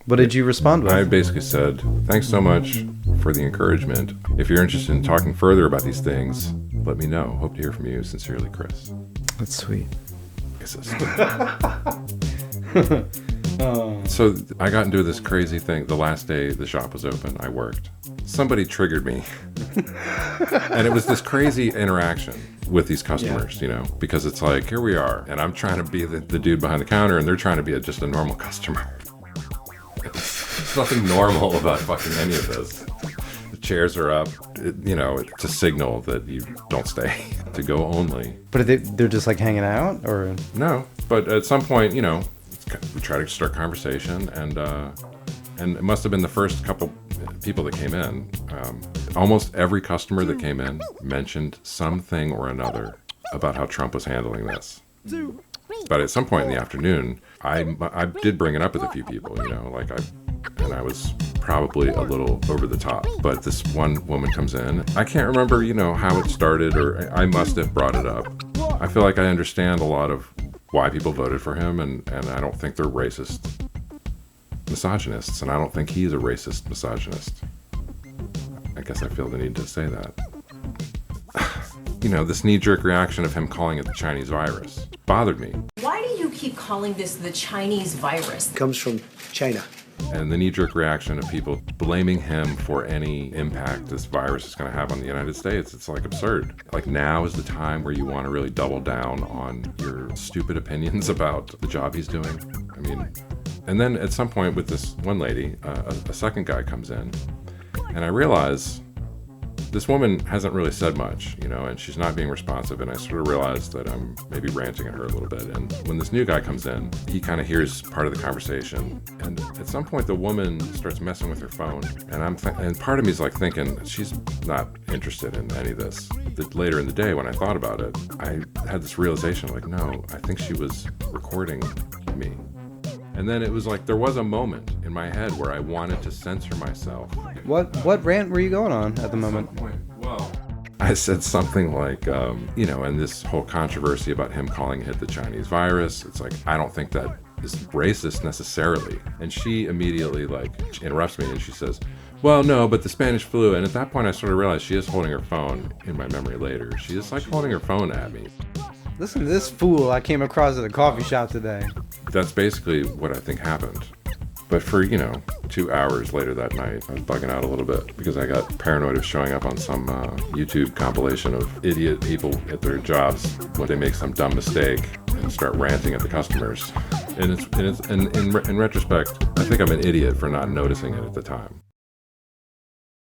What did you respond with? I basically said, thanks so much for the encouragement. If you're interested in talking further about these things, let me know. Hope to hear from you. Sincerely, Chris. That's sweet. So I got into this crazy thing. The last day the shop was open, I worked. Somebody triggered me. And it was this crazy interaction with these customers, you know, because it's like, here we are, and I'm trying to be the dude behind the counter, and they're trying to be just a normal customer. There's nothing normal about fucking any of this. The chairs are up, you know, it's a signal that you don't stay, to go only. But they're just like hanging out, or? No, but at some point, you know, we try to start conversation, and it must have been the first couple people that came in. Almost every customer that came in mentioned something or another about how Trump was handling this. But at some point in the afternoon, I did bring it up with a few people, you know, like I was probably a little over the top. But this one woman comes in. I can't remember, you know, how it started, or I must have brought it up. I feel like I understand a lot of why people voted for him, and I don't think they're racist misogynists, and I don't think he's a racist misogynist. I guess I feel the need to say that. You know, this knee-jerk reaction of him calling it the Chinese virus bothered me. Why do you keep calling this the Chinese virus? It comes from China. And the knee-jerk reaction of people blaming him for any impact this virus is going to have on the United States, it's like absurd. Like, now is the time where you want to really double down on your stupid opinions about the job he's doing. I mean, and then at some point with this one lady, a second guy comes in, and I realize this woman hasn't really said much, you know, and she's not being responsive, and I sort of realized that I'm maybe ranting at her a little bit. And when this new guy comes in, he kind of hears part of the conversation, and at some point the woman starts messing with her phone, and and part of me is like thinking she's not interested in any of this. But later in the day, when I thought about it, I had this realization, like, no, I think she was recording me. And then it was like there was a moment in my head where I wanted to censor myself. What rant were you going on at the moment? Well, I said something like, you know, and this whole controversy about him calling it the Chinese virus, it's like, I don't think that is racist necessarily. And she immediately like interrupts me and she says, well, no, but the Spanish flu. And at that point I sort of realized she is holding her phone in my memory later. She is like holding her phone at me. Listen to this fool I came across at a coffee shop today. That's basically what I think happened. But for, you know, 2 hours later that night, I was bugging out a little bit because I got paranoid of showing up on some YouTube compilation of idiot people at their jobs when they make some dumb mistake and start ranting at the customers. And in retrospect, I think I'm an idiot for not noticing it at the time.